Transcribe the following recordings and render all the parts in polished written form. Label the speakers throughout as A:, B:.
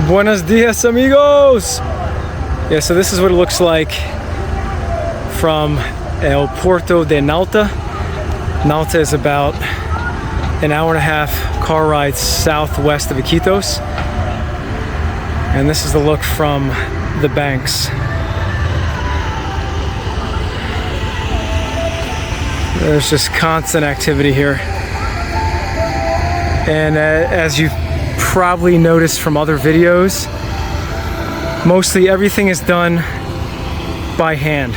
A: Buenos dias, amigos! Yeah, so this is what it looks like from El Puerto de Nautra. Nautra is about an hour and a half car ride southwest of Iquitos. And this is the look from the banks. There's just constant activity here. And as you've probably noticed from other videos, mostly everything is done by hand.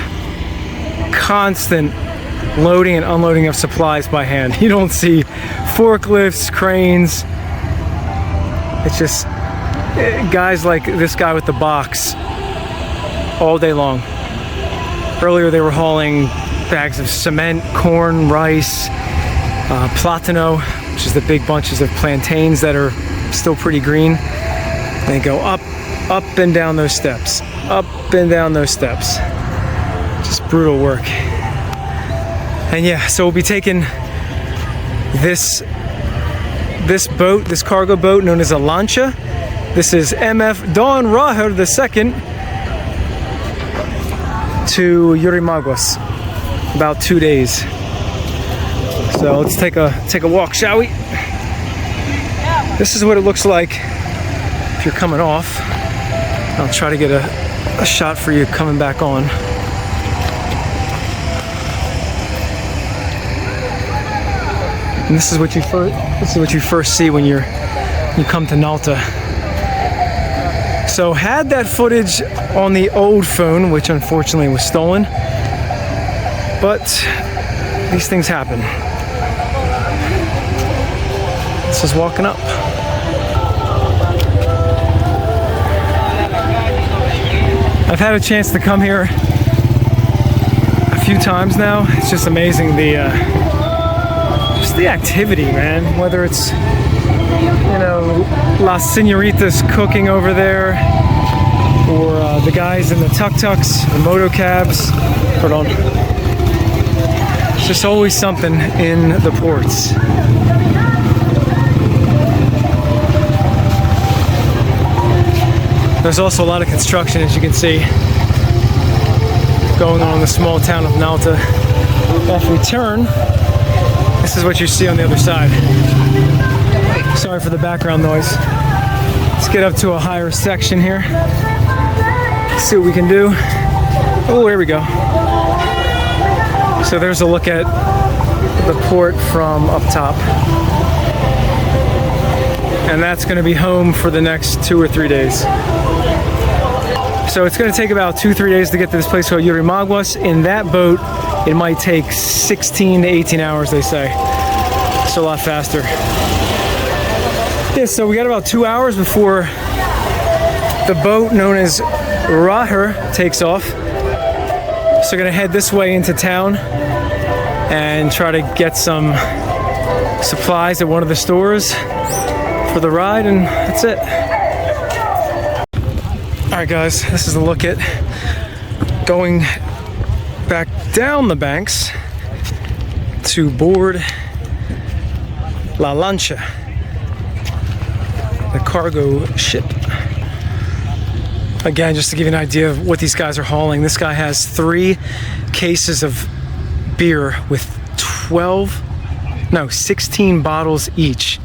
A: Constant loading and unloading of supplies by hand. You don't see forklifts, cranes. It's just guys like this guy with the box all day long. Earlier they were hauling bags of cement, corn, rice, platano, which is the big bunches of plantains that are still pretty green. They go up and down those steps, up and down those steps. Just brutal work. And yeah, so we'll be taking this boat, this cargo boat known as a lancha. This is MF Don Raher II to Yurimaguas. About 2 days. So let's take a walk, shall we? This is what it looks like if you're coming off. I'll try to get a shot for you coming back on. And this is what you first see when you come to Nautra. So had that footage on the old phone, which unfortunately was stolen. But these things happen. This is walking up. I've had a chance to come here a few times now. It's just amazing just the activity, man. Whether it's, you know, las señoritas cooking over there, or the guys in the tuk-tuks, the moto cabs. Hold on. There's just always something in the ports. There's also a lot of construction, as you can see, going on in the small town of Nautra. If we turn, this is what you see on the other side. Sorry for the background noise. Let's get up to a higher section here. See what we can do. Oh, there we go. So there's a look at the port from up top. And that's going to be home for the next 2 or 3 days. So it's going to take about 2-3 days to get to this place called Yurimaguas. In that boat, it might take 16 to 18 hours, they say. It's a lot faster. Yeah, so we got about 2 hours before the boat known as Raher takes off. So we're gonna head this way into town and try to get some supplies at one of the stores for the ride, and that's it. All right, guys, this is a look at going back down the banks to board La Lancha, the cargo ship. Again, just to give you an idea of what these guys are hauling, this guy has 3 cases of beer with 16 bottles each.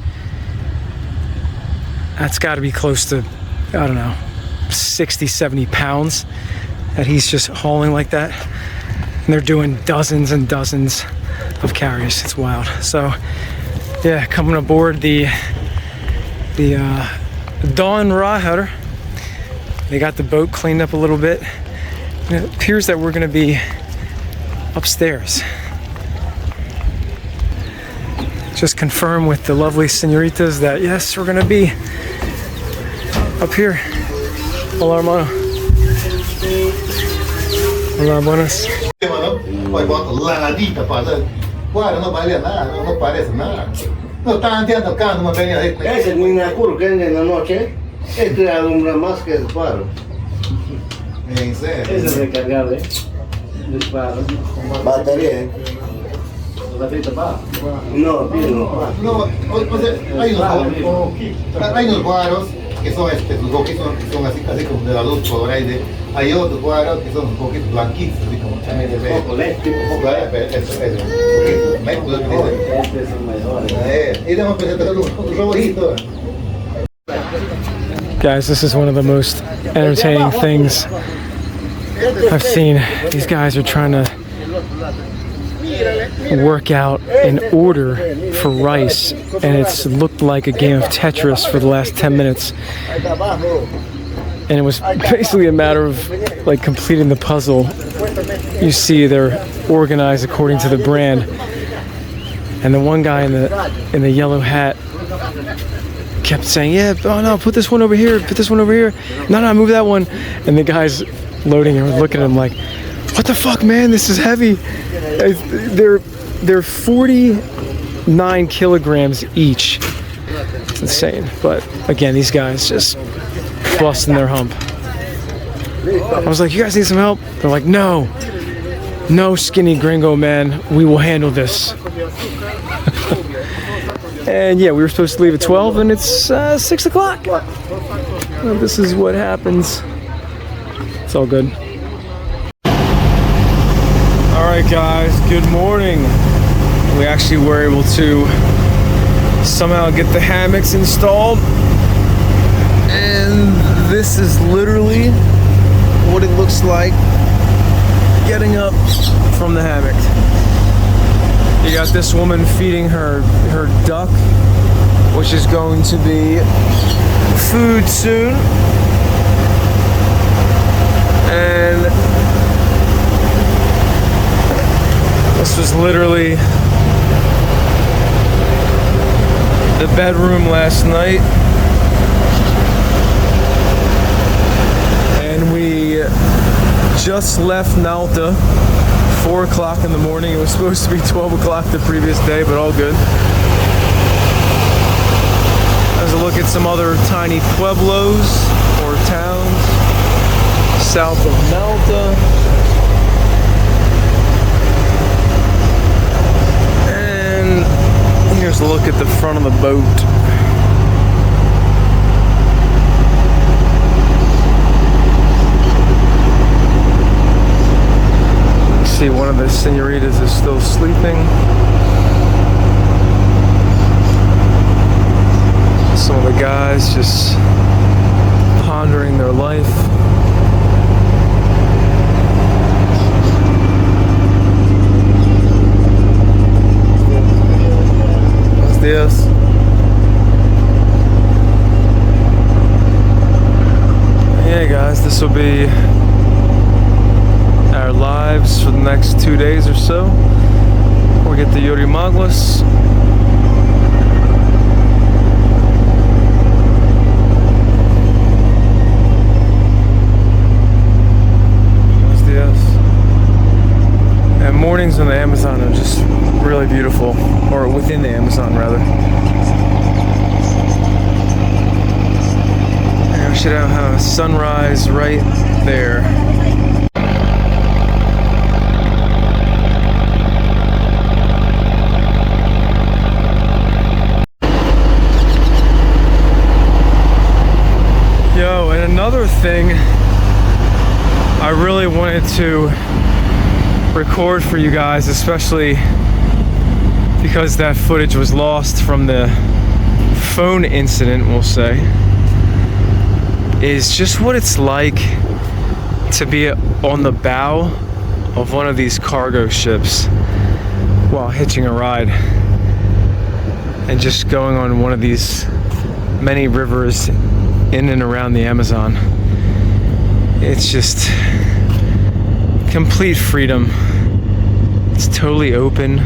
A: That's got to be close to, I don't know, 60, 70 pounds that he's just hauling like that. And they're doing dozens and dozens of carries. It's wild. So, yeah, coming aboard the Don Raher. They got the boat cleaned up a little bit. And it appears that we're going to be upstairs. Just confirm with the lovely señoritas that yes, we're going to be up here. Hola, hermano. Hola, buenas.
B: No estaban tocando, no venía de... Ese es mi nacuro que en la noche, este alumbra más que el faro. ¿En serio? Ese es recargable, el faro. ¿Batería? ¿Batería tapada? No, no. No, hay unos faros que son sus boquitos son así casi como de la luz colorada. Hay otros cuadrados que son un poquito blanquitos, así como también de poco eléctrico, poco y damos presentar un robotito.
A: Guys, this is one of the most entertaining things I've seen. These guys are trying to work out an order for rice, and it's looked like a game of Tetris for the last 10 minutes. And it was basically a matter of like completing the puzzle. You see they're organized according to the brand. And the one guy in the yellow hat kept saying, yeah, oh no, put this one over here, put this one over here. No, move that one. And the guys loading and looking at him like, what the fuck, man, this is heavy. They're 49 kilograms each. It's insane. But again, these guys just busting their hump. I was like, you guys need some help? They're like, no, skinny gringo, man, we will handle this. And yeah, we were supposed to leave at 12 and it's 6 o'clock. Well, this is what happens. It's all good. All right, guys, good morning. We actually were able to somehow get the hammocks installed. And this is literally what it looks like getting up from the hammock. You got this woman feeding her duck, which is going to be food soon. And this was literally the bedroom last night. And we just left Nautra, 4 o'clock in the morning. It was supposed to be 12 o'clock the previous day, but all good. As a look at some other tiny pueblos or towns south of Nautra. And here's a look at the front of the boat. See, one of the senoritas is still sleeping. Some of the guys just pondering their life. Buenos días. Yeah, guys, this will be our lives for the next 2 days or so. We'll get to Yurimaguas. Buenos dias. And mornings in the Amazon are just really beautiful, or within the Amazon rather. And we should have a sunrise right there. Yo, and another thing I really wanted to record for you guys, especially because that footage was lost from the phone incident, we'll say, is just what it's like to be on the bow of one of these cargo ships while hitching a ride and just going on one of these many rivers in and around the Amazon. It's just complete freedom. It's totally open.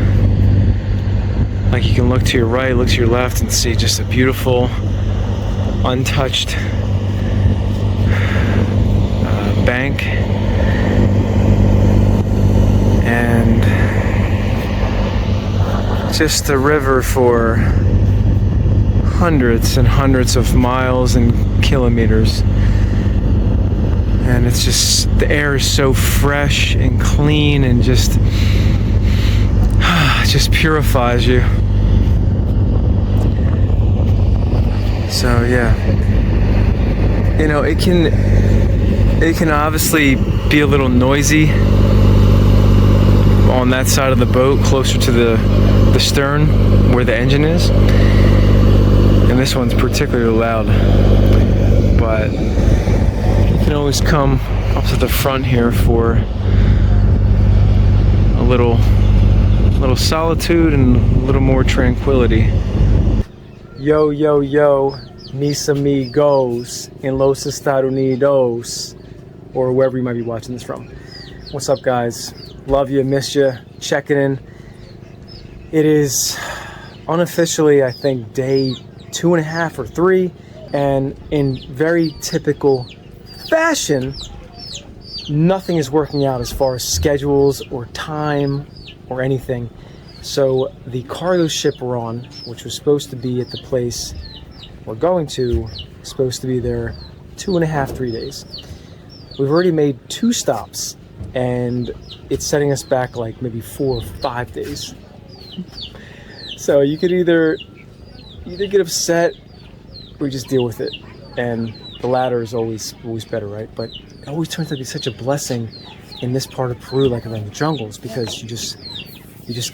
A: Like, you can look to your right, look to your left, and see just a beautiful, untouched bank. And just a river for hundreds and hundreds of miles and kilometers. And it's just, the air is so fresh and clean and just purifies you. So yeah, You know, it can obviously be a little noisy on that side of the boat, closer to the stern where the engine is. And this one's particularly loud. But you can always come up to the front here for a little solitude and a little more tranquility. Yo, yo, yo, mis amigos in los Estados Unidos, or wherever you might be watching this from. What's up, guys? Love you, miss you, checking in. It is unofficially, I think, day 2.5 or 3, and in very typical fashion, nothing is working out as far as schedules or time or anything. So the cargo ship we're on, which was supposed to be at the place we're going to, is supposed to be there 2.5, 3 days. We've already made 2 stops, and it's setting us back like maybe 4 or 5 days. So you could either get upset or just deal with it, and the latter is always better, right? But it always turns out to be such a blessing in this part of Peru, like around the jungles, because you just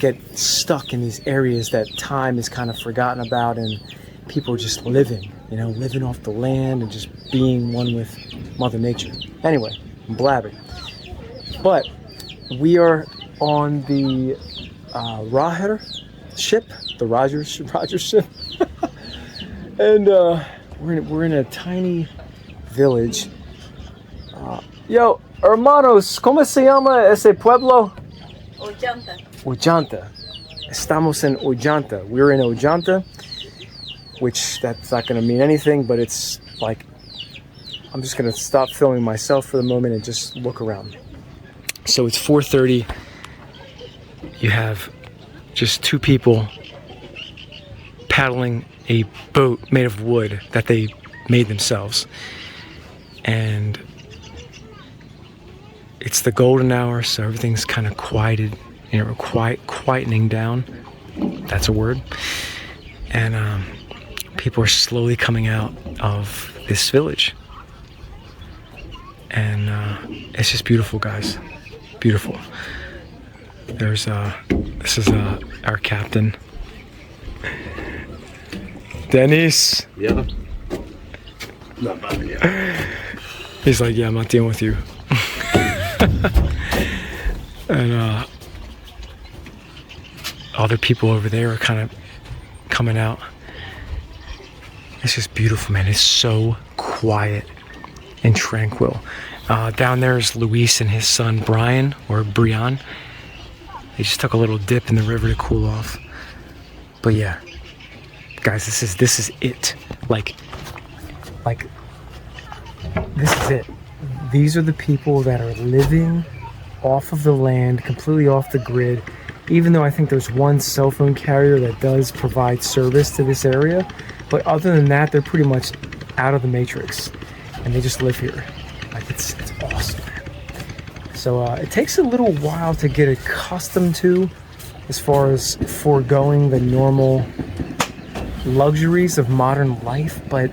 A: get stuck in these areas that time is kind of forgotten about, and people are just living, you know, living off the land and just being one with Mother Nature. Anyway, I'm blabbing. But we are on the Raher ship, the Rogers ship, and we're in a tiny village. Yo, hermanos, ¿cómo se llama ese pueblo?
C: Ollanta.
A: Ollanta. Estamos en Ollanta. We're in Ollanta, which that's not going to mean anything, but it's like, I'm just going to stop filming myself for the moment and just look around. So it's 4:30. You have just 2 people paddling a boat made of wood that they made themselves. And it's the golden hour, so everything's kind of quieted, you know, quietening down. That's a word. And people are slowly coming out of this village. And it's just beautiful, guys. Beautiful. There's this is our captain, Dennis.
B: Yeah.
A: He's like, yeah, I'm not dealing with you. And other people over there are kind of coming out. It's just beautiful, man. It's so quiet and tranquil. Down there is Luis and his son Brian, or Brian. They just took a little dip in the river to cool off. But yeah, guys, this is it. Like this is it. These are the people that are living off of the land, completely off the grid. Even though I think there's one cell phone carrier that does provide service to this area, but other than that, they're pretty much out of the matrix, and they just live here. Like it's awesome, man. So it takes a little while to get accustomed to, as far as foregoing the normal luxuries of modern life, but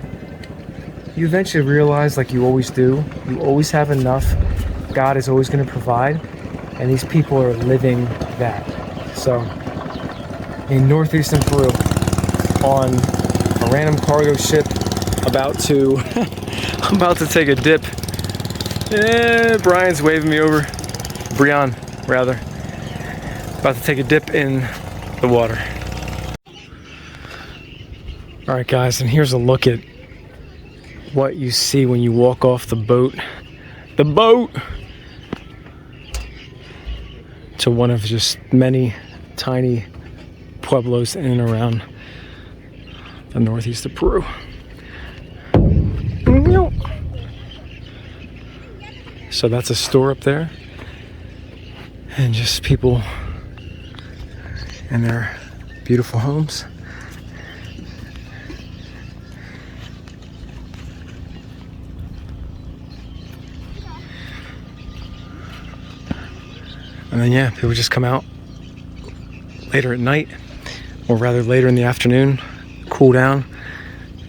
A: you eventually realize, like you always do, you always have enough. God is always going to provide, and these people are living that. So in northeastern Peru, on a random cargo ship, about to take a dip. Brian's waving me over. Brian, rather. About to take a dip in the water. All right, guys, and here's a look at what you see when you walk off the boat. The boat! To one of just many tiny pueblos in and around the northeast of Peru. So that's a store up there, and just people in their beautiful homes. And then yeah, people just come out later at night, or rather later in the afternoon, cool down,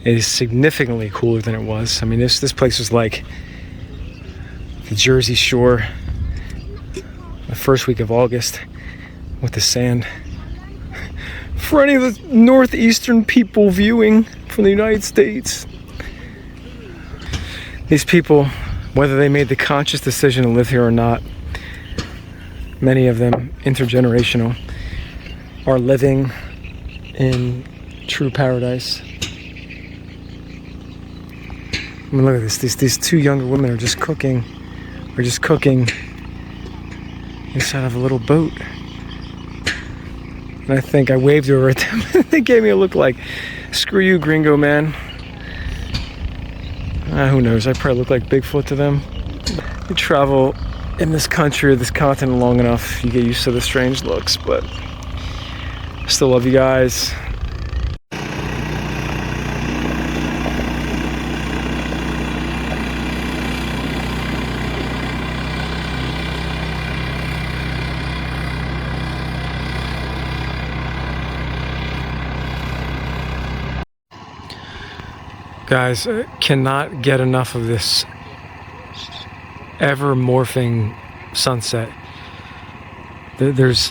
A: It is significantly cooler than it was. I mean, this place was like the Jersey Shore the first week of August with the sand. For any of the northeastern people viewing from the United States, these people, whether they made the conscious decision to live here or not, many of them intergenerational, are living in true paradise. I mean, look at this. These two younger women are just cooking inside of a little boat. And I think I waved over at them. They gave me a look like, screw you, gringo man. Who knows? I probably look like Bigfoot to them. You travel in this country or this continent long enough, you get used to the strange looks, but I still love you guys. Guys, cannot get enough of this ever morphing sunset. There's,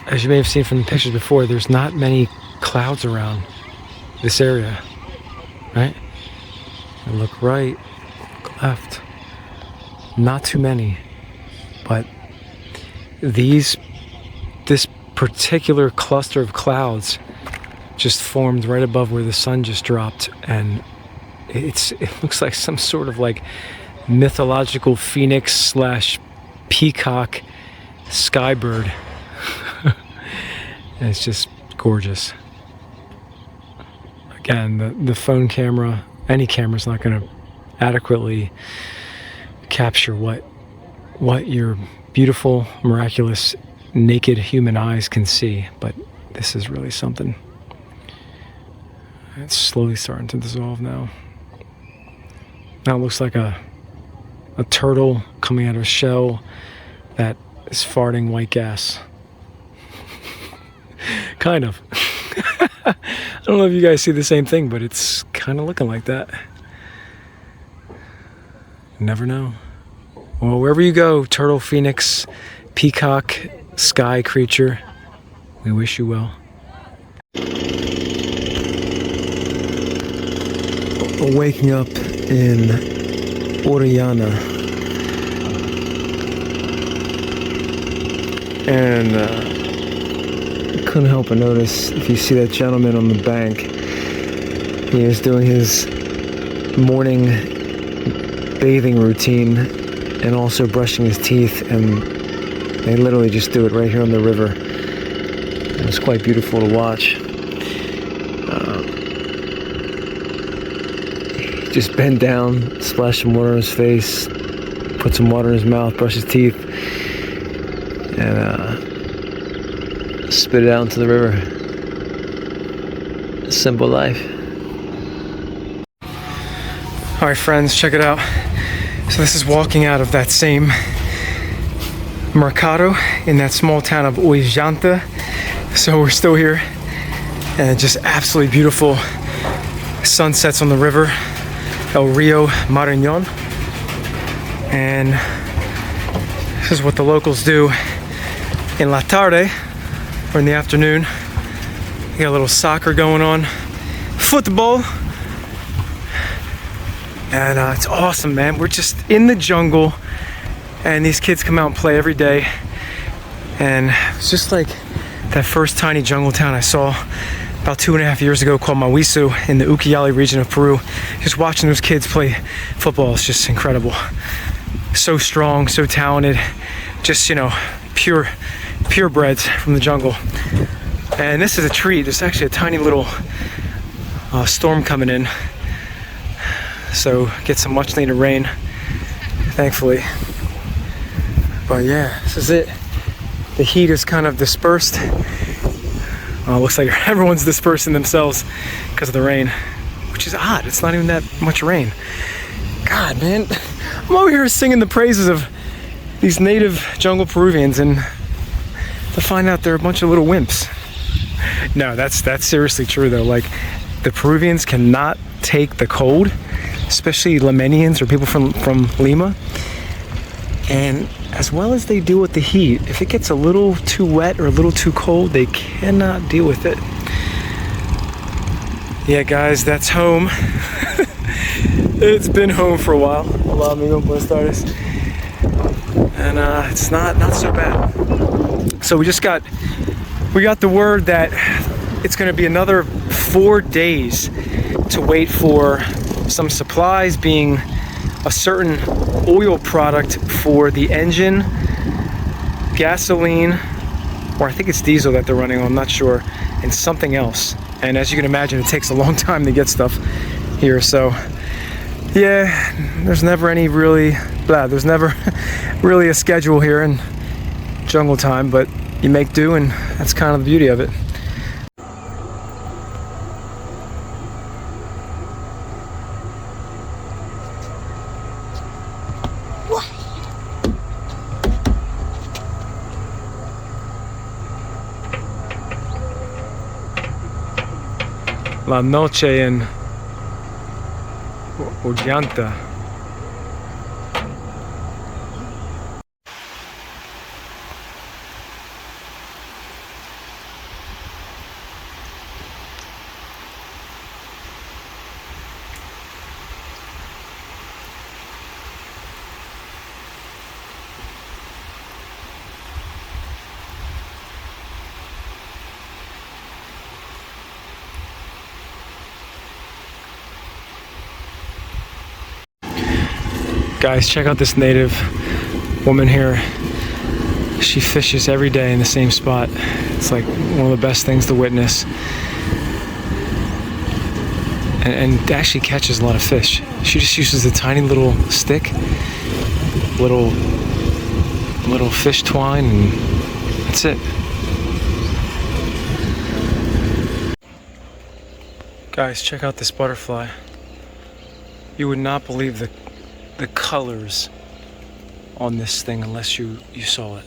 A: as you may have seen from the pictures before, there's not many clouds around this area, right? And look right, look left, not too many, but this particular cluster of clouds just formed right above where the sun just dropped, and it looks like some sort of like mythological phoenix slash peacock skybird. And it's just gorgeous. Again, the phone camera, any camera's not going to adequately capture what your beautiful, miraculous, naked human eyes can see, but this is really something. It's slowly starting to dissolve now. Now it looks like a turtle coming out of a shell that is farting white gas. Kind of. I don't know if you guys see the same thing, but it's kind of looking like that. Never know. Well, wherever you go, turtle, phoenix, peacock, sky creature, we wish you well. Waking up in Orellana, and couldn't help but notice, if you see that gentleman on the bank, he is doing his morning bathing routine and also brushing his teeth, and they literally just do it right here on the river. It was quite beautiful to watch. Just bend down, splash some water on his face, put some water in his mouth, brush his teeth, and spit it out into the river. A simple life. Alright friends, check it out. So this is walking out of that same mercado in that small town of Huallaga. So we're still here, and just absolutely beautiful sunsets on the river, El Rio Marañón. And this is what the locals do in la tarde, or in the afternoon. We got a little soccer going on, football, and it's awesome, man. We're just in the jungle, and these kids come out and play every day. And it's just like that first tiny jungle town I saw about 2.5 years ago called Mawisu in the Ucayali region of Peru. Just watching those kids play football is just incredible. So strong, so talented, just, you know, purebreds from the jungle. And this is a treat. There's actually a tiny little storm coming in, so get some much needed rain, thankfully. But yeah, this is it. The heat is kind of dispersed. Looks like everyone's dispersing themselves because of the rain, which is odd. It's not even that much rain. God, man, I'm over here singing the praises of these native jungle Peruvians, and to find out they're a bunch of little wimps. No, that's seriously true though. Like, the Peruvians cannot take the cold, especially Limenians or people from Lima. And as well as they deal with the heat, if it gets a little too wet or a little too cold, they cannot deal with it. Yeah, guys, that's home. It's been home for a while. Hola, amigo, buenas tardes. And it's not so bad. So we got the word that it's going to be another 4 days to wait for some supplies, being a certain oil product for the engine, gasoline, or I think it's diesel that they're running on, I'm not sure, and something else. And as you can imagine, it takes a long time to get stuff here. So yeah, there's never really a schedule here in jungle time, but you make do, and that's kind of the beauty of it. La noche en Huallaga. Guys, check out this native woman here. She fishes every day in the same spot. It's like one of the best things to witness. And actually catches a lot of fish. She just uses a tiny little stick, little fish twine, and that's it. Guys, check out this butterfly. You would not believe the colors on this thing unless you saw it.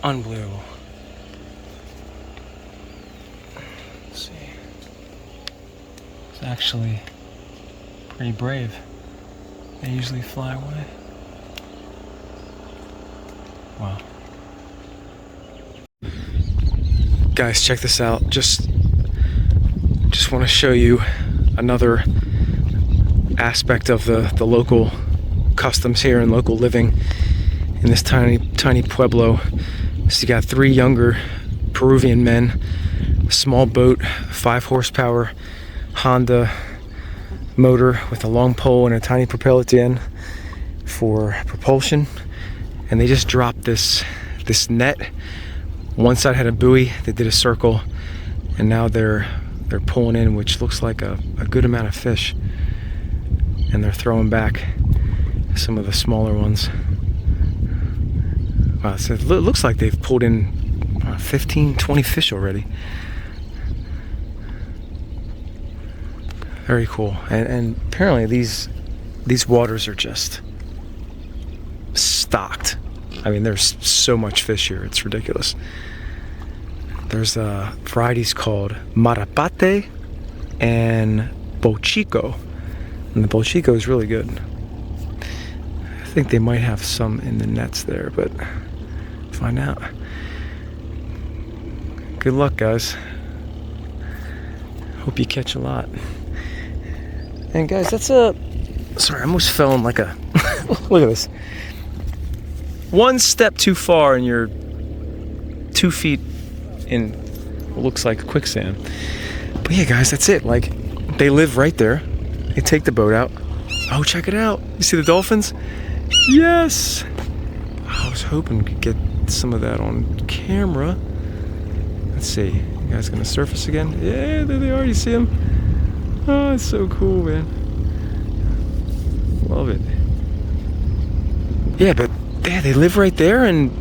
A: Unbelievable. Let's see. It's actually pretty brave. They usually fly away. Wow. Guys, check this out. Just want to show you another aspect of the local customs here and local living in this tiny pueblo. So you got 3 younger Peruvian men, a small boat, 5 horsepower Honda motor with a long pole and a tiny propeller at the end for propulsion, and they just dropped this net. One side had a buoy, they did a circle, and now they're pulling in, which looks like a good amount of fish. And they're throwing back some of the smaller ones. Wow, so it looks like they've pulled in 15, 20 fish already. Very cool. And apparently these waters are just stocked. I mean, there's so much fish here, it's ridiculous. There's varieties called Marapate and Bochico. And the Bolchico is really good. I think they might have some in the nets there, but find out. Good luck, guys. Hope you catch a lot. And guys, that's sorry, I almost fell in like a look at this. One step too far and you're 2 feet in what looks like quicksand. But yeah, guys, that's it. Like, they live right there. They take the boat out. Oh, check it out. You see the dolphins? Yes! I was hoping we could get some of that on camera. Let's see. You guys gonna surface again? Yeah, there they are. You see them? Oh, it's so cool, man. Love it. Yeah, but yeah, they live right there, and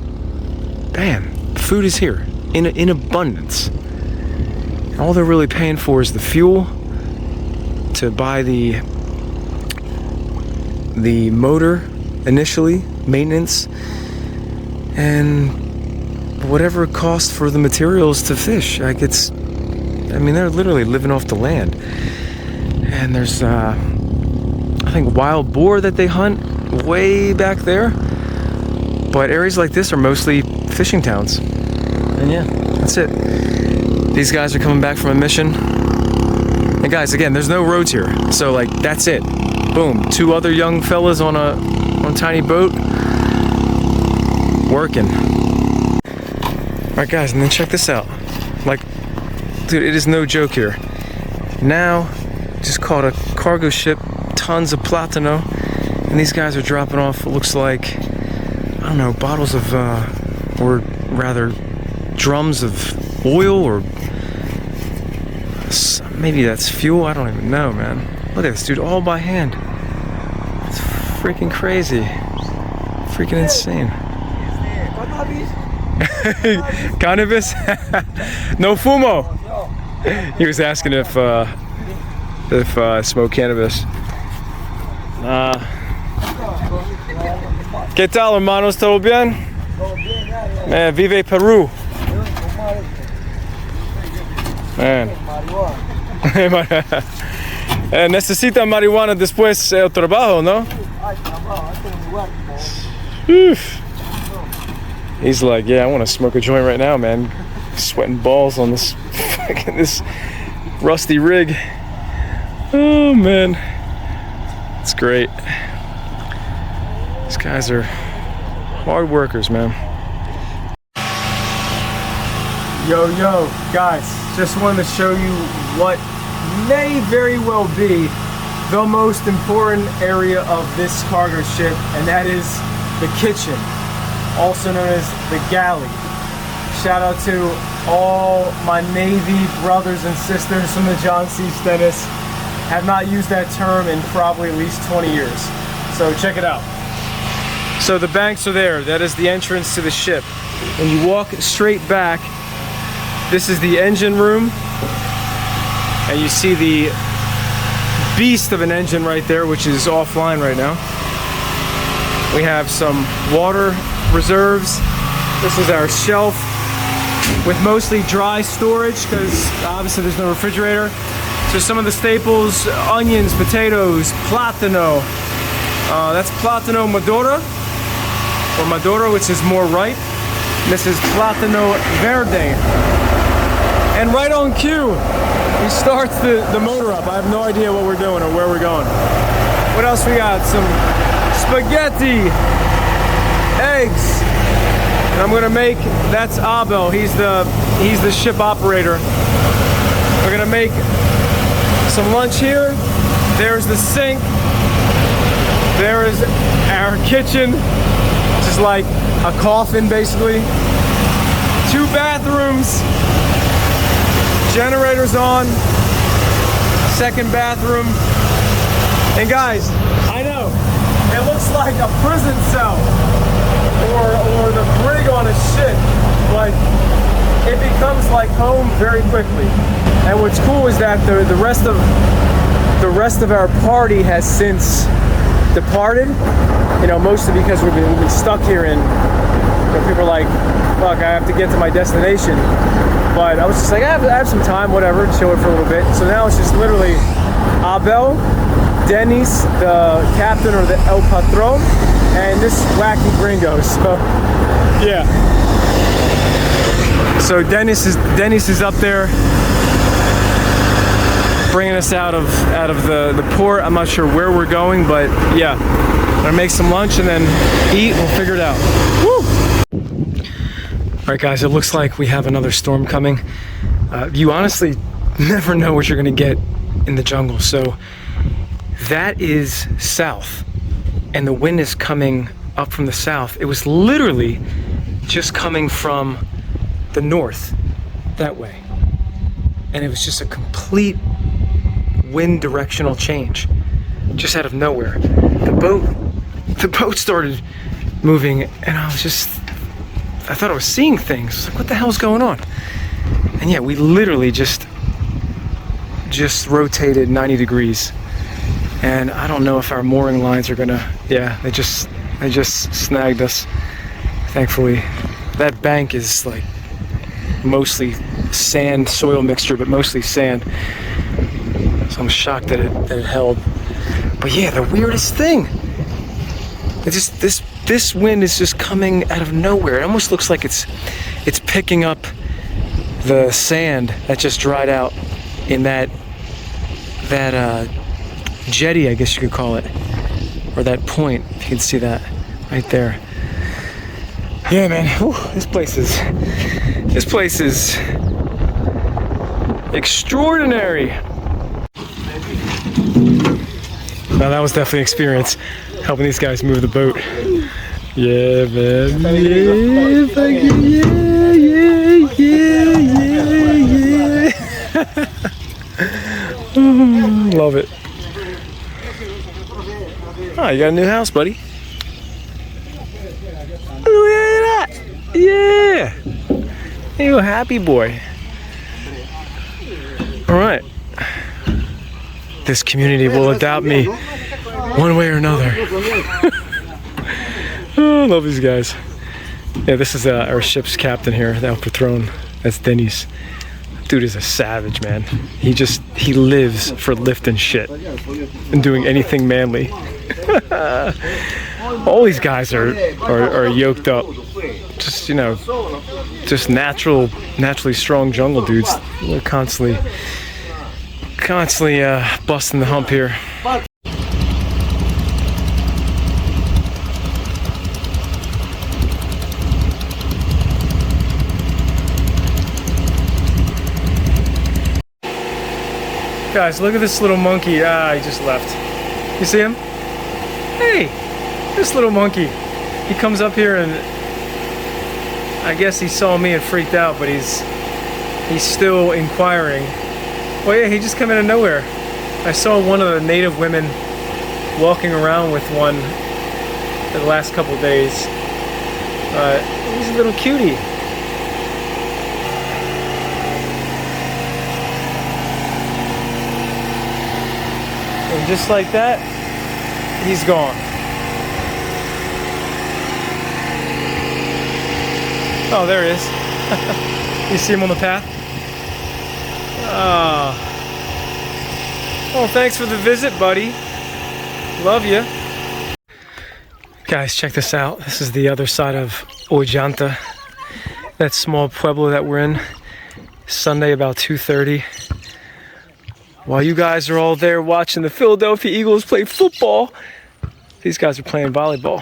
A: bam, food is here in abundance. All they're really paying for is the fuel to buy the motor initially, maintenance, and whatever it costs for the materials to fish. Like, it's I mean, they're literally living off the land. And there's, I think, wild boar that they hunt way back there. But areas like this are mostly fishing towns. And yeah, that's it. These guys are coming back from a mission. And guys, again, there's no roads here. So like, that's it. Boom, 2 other young fellas on a tiny boat. Working. Alright guys, and then check this out. Like, dude, it is no joke here. Now, just caught a cargo ship, tons of platano. And these guys are dropping off what looks like, I don't know, bottles of, or rather, drums of oil, or maybe that's fuel, I don't even know, man. Look at this, dude, all by hand. It's freaking crazy. Freaking insane. Cannabis? No fumo. He was asking if I smoke cannabis. ¿Qué tal, hermanos? ¿Todo bien? Vive Perú. Man. Necesita marihuana después el trabajo, ¿no? He's like, yeah, I want to smoke a joint right now, man. Sweating balls on this this rusty rig. Oh man, it's great. These guys are hard workers, man. Yo, guys, just wanted to show you what may very well be the most important area of this cargo ship, and that is the kitchen, also known as the galley. Shout out to all my Navy brothers and sisters from the John C. Stennis. Have not used that term in probably at least 20 years. So check it out. So the banks are there. That is the entrance to the ship. When you walk straight back, this is the engine room. And you see the beast of an engine right there, which is offline right now. We have some water reserves. This is our shelf with mostly dry storage because obviously there's no refrigerator. So some of the staples: onions, potatoes, platano. That's platano madura, or maduro, which is more ripe. This is platano verde. And right on cue, he starts the motor up. I have no idea what we're doing or where we're going. What else we got? Some spaghetti, eggs. And I'm gonna make, that's Abel, he's the ship operator. We're gonna make some lunch here. There's the sink. There is our kitchen, which is like a coffin basically. 2 bathrooms, generators on, 2nd bathroom. And guys, I know, it looks like a prison cell or the brig on a ship, but it becomes like home very quickly. And what's cool is that the rest of our party has since departed. You know, mostly because we've been stuck here, and you know, people are like, "Fuck, I have to get to my destination." But I was just like, I have some time, whatever, chill it for a little bit. So now it's just literally Abel, Dennis, the captain or the El Patron, and this wacky gringo. So yeah. So Dennis is up there bringing us out of the port. I'm not sure where we're going, but yeah, I'm gonna make some lunch and then eat. We'll figure it out. Woo! All right, guys. It looks like we have another storm coming. You honestly never know what you're gonna get in the jungle. So that is south, and the wind is coming up from the south. It was literally just coming from the north that way, and it was just a complete wind directional change just out of nowhere. The boat started moving, and I thought I was seeing things. I was like, what the hell's going on? And yeah, we literally just rotated 90 degrees, and I don't know if our mooring lines are gonna, yeah, they just snagged us. Thankfully that bank is like mostly sand soil mixture, but mostly sand. So I'm shocked that it held. But yeah, the weirdest thing. It's just this wind is just coming out of nowhere. It almost looks like it's picking up the sand that just dried out in that jetty, I guess you could call it, or that point. If you can see that right there. Yeah, man. Whew, this place is extraordinary. Now that was definitely an experience, helping these guys move the boat. Yeah, man. Yeah, thank you. Yeah. Love it. Oh, you got a new house, buddy. Look at that. Yeah. You a happy boy. All right. This community will adopt me one way or another. Oh, I love these guys. Yeah, this is our ship's captain here, the El Patron. That's Dennis. Dude is a savage, man. He lives for lifting shit and doing anything manly. All these guys are yoked up. Just, you know, just naturally strong jungle dudes. They're constantly busting the hump here. Guys, look at this little monkey. He just left. You see him? Hey, this little monkey. He comes up here and I guess he saw me and freaked out, but he's still inquiring. Well, yeah, he just came out of nowhere. I saw one of the native women walking around with one the last couple days. He's a little cutie. And just like that, he's gone. Oh, there he is. You see him on the path? Oh, thanks for the visit, buddy. Love you. Guys, check this out. This is the other side of Ollanta, that small pueblo that we're in. Sunday about 2:30. While you guys are all there watching the Philadelphia Eagles play football, these guys are playing volleyball.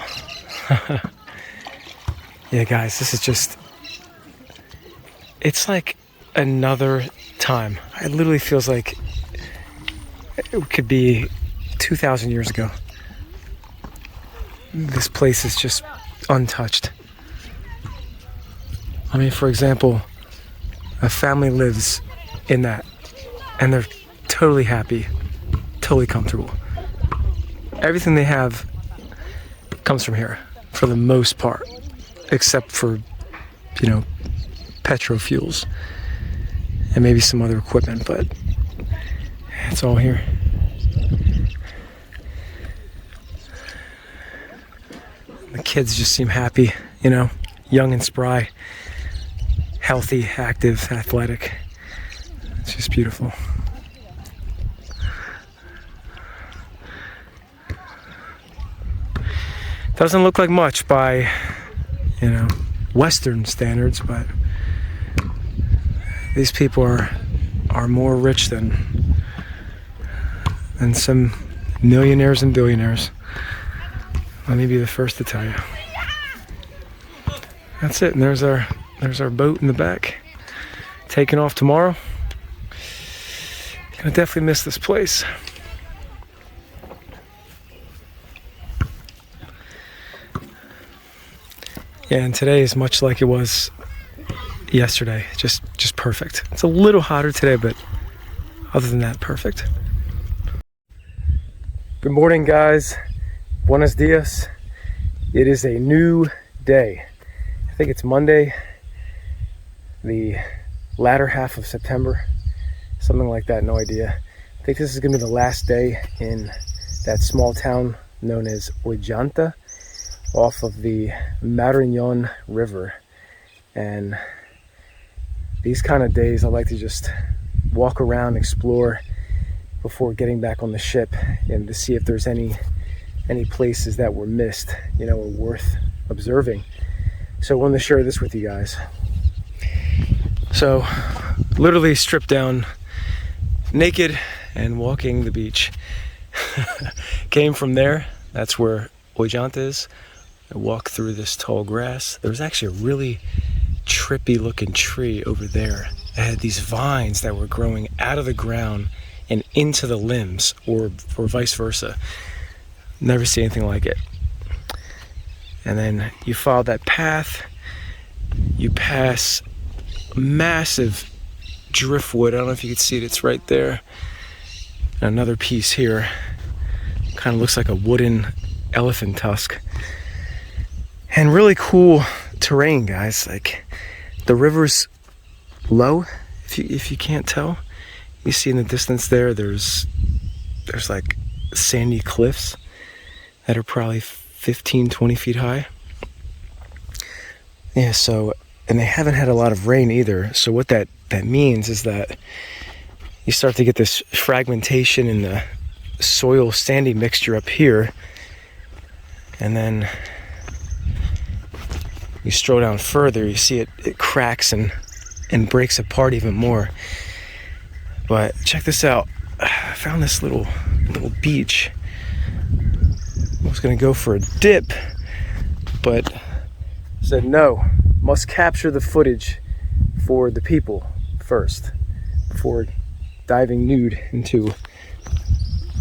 A: Yeah, guys, this is just, it's like another time. It literally feels like it could be 2,000 years ago. This place is just untouched. I mean, for example, a family lives in that, and they're totally happy, totally comfortable. Everything they have comes from here, for the most part, except for, you know, petro fuels and maybe some other equipment, but it's all here. The kids just seem happy, you know, young and spry, healthy, active, athletic. It's just beautiful. Doesn't look like much by, you know, Western standards, but these people are more rich than some millionaires and billionaires. Let me be the first to tell you. That's it, and there's our boat in the back, taking off tomorrow. Gonna definitely miss this place. Yeah, and today is much like it was yesterday. Just perfect. It's a little hotter today, but other than that, perfect. Good morning, guys. Buenos dias. It is a new day. I think it's Monday, the latter half of September, something like that, no idea. I think this is gonna be the last day in that small town known as Ollanta, off of the Marañón River. And these kind of days, I like to just walk around, explore before getting back on the ship, and to see if there's any places that were missed, you know, or worth observing. So I wanted to share this with you guys. So literally stripped down, naked, and walking the beach. Came from there. That's where Voyage is. I walked through this tall grass. There was actually a really trippy looking tree over there. It had these vines that were growing out of the ground and into the limbs, or vice versa. Never seen anything like it. And then you follow that path, you pass massive driftwood. I don't know if you can see it, it's right there. And another piece here, kind of looks like a wooden elephant tusk. And really cool terrain, guys. Like, the river's low, if you can't tell. You see in the distance there's like sandy cliffs that are probably 15, 20 feet high. Yeah, so, and they haven't had a lot of rain either. So what that means is that you start to get this fragmentation in the soil sandy mixture up here. And then you stroll down further, you see it cracks and breaks apart even more. But check this out. I found this little beach. I was gonna go for a dip, but said no, must capture the footage for the people first before diving nude into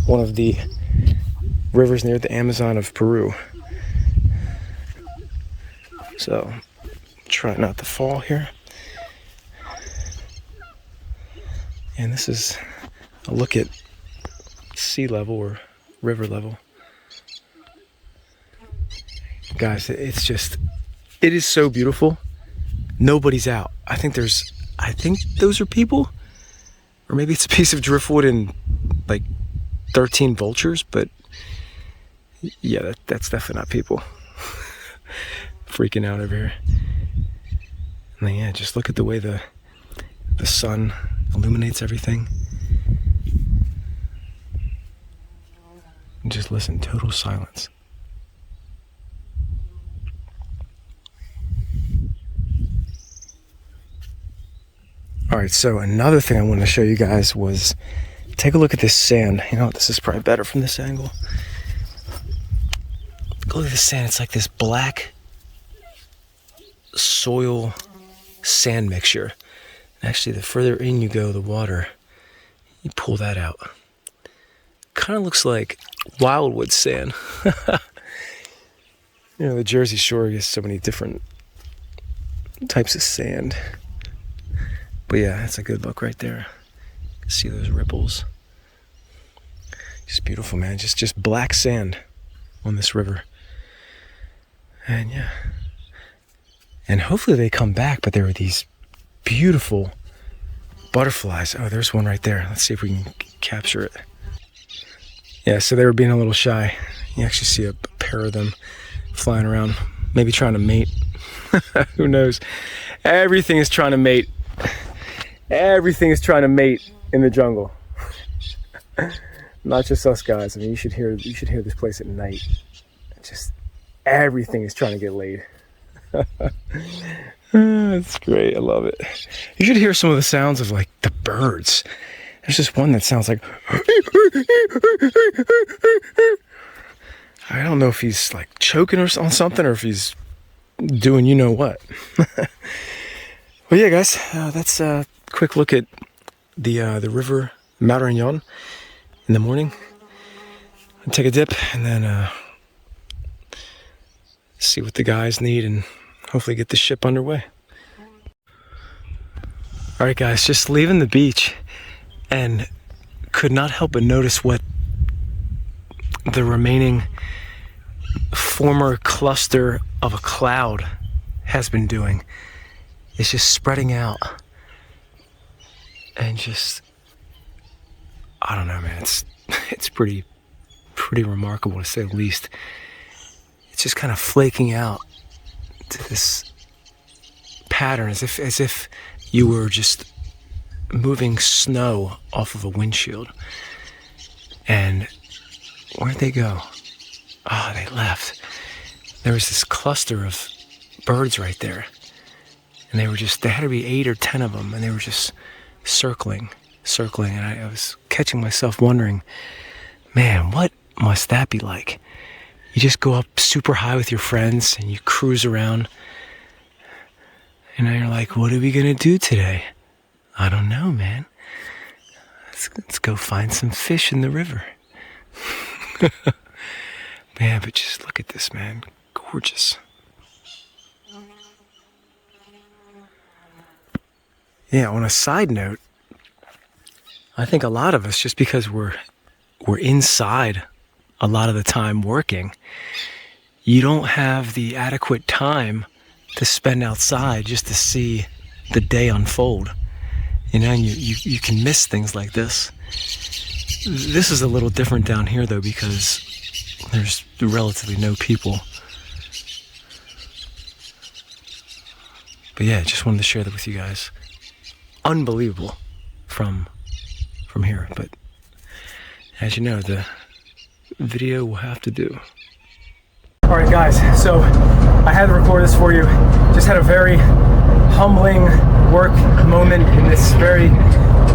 A: one of the rivers near the Amazon of Peru. So try not to fall here. And this is a look at sea level or river level. Guys, it is so beautiful. Nobody's out. I think those are people, or maybe it's a piece of driftwood and like 13 vultures, but yeah, that's definitely not people. Freaking out over here. And then, yeah, just look at the way the sun illuminates everything. And just listen, total silence. All right, so another thing I wanted to show you guys was, take a look at this sand. You know what, this is probably better from this angle. Look at the sand, it's like this black soil sand mixture. Actually, the further in you go, the water, you pull that out. Kind of looks like wildwood sand. You know, the Jersey Shore gets so many different types of sand. But yeah, that's a good look right there. You can see those ripples. Just beautiful, man. Just black sand on this river. And yeah. And hopefully they come back, but there were these beautiful butterflies. Oh, there's one right there. Let's see if we can capture it. Yeah, so they were being a little shy. You actually see a pair of them flying around, maybe trying to mate. Who knows? Everything is trying to mate. Everything is trying to mate in the jungle. Not just us guys. I mean, you should hear this place at night. Just everything is trying to get laid. That's great. I love it. You should hear some of the sounds of like the birds. There's just one that sounds like, I don't know if he's like choking on something or if he's doing you know what. Well, yeah, guys, that's a quick look at the river Marañón in the morning. I'll take a dip and then see what the guys need and hopefully get the ship underway. All right, guys, just leaving the beach and could not help but notice what the remaining former cluster of a cloud has been doing. It's just spreading out and just, I don't know, man, it's pretty remarkable to say the least. It's just kind of flaking out to this pattern as if you were just moving snow off of a windshield. And where'd they go? Oh, they left. There was this cluster of birds right there. And there had to be 8 or 10 of them, and they were just circling. And I was catching myself wondering, man, what must that be like? You just go up super high with your friends and you cruise around. And then you're like, what are we gonna do today? I don't know, man. Let's go find some fish in the river. Man, but just look at this, man. Gorgeous. Yeah, on a side note, I think a lot of us, just because we're inside a lot of the time working, you don't have the adequate time to spend outside just to see the day unfold. You know, and you can miss things like this. This is a little different down here though, because there's relatively no people. But yeah, just wanted to share that with you guys. Unbelievable from here, but as you know, the video will have to do. All right, guys, so I had to record this for you. Just had a very humbling work moment in this very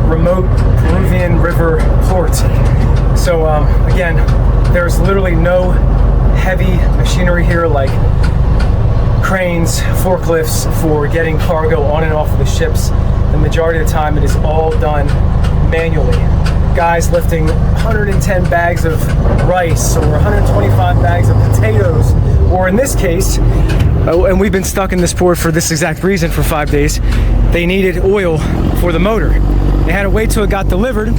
A: remote Peruvian river port. So again, there's literally no heavy machinery here like cranes, forklifts for getting cargo on and off of the ships. The majority of the time it is all done manually. Guys lifting 110 bags of rice or 125 bags of potatoes, or in this case, and we've been stuck in this port for this exact reason for 5 days, they needed oil for the motor. They had to wait till it got delivered,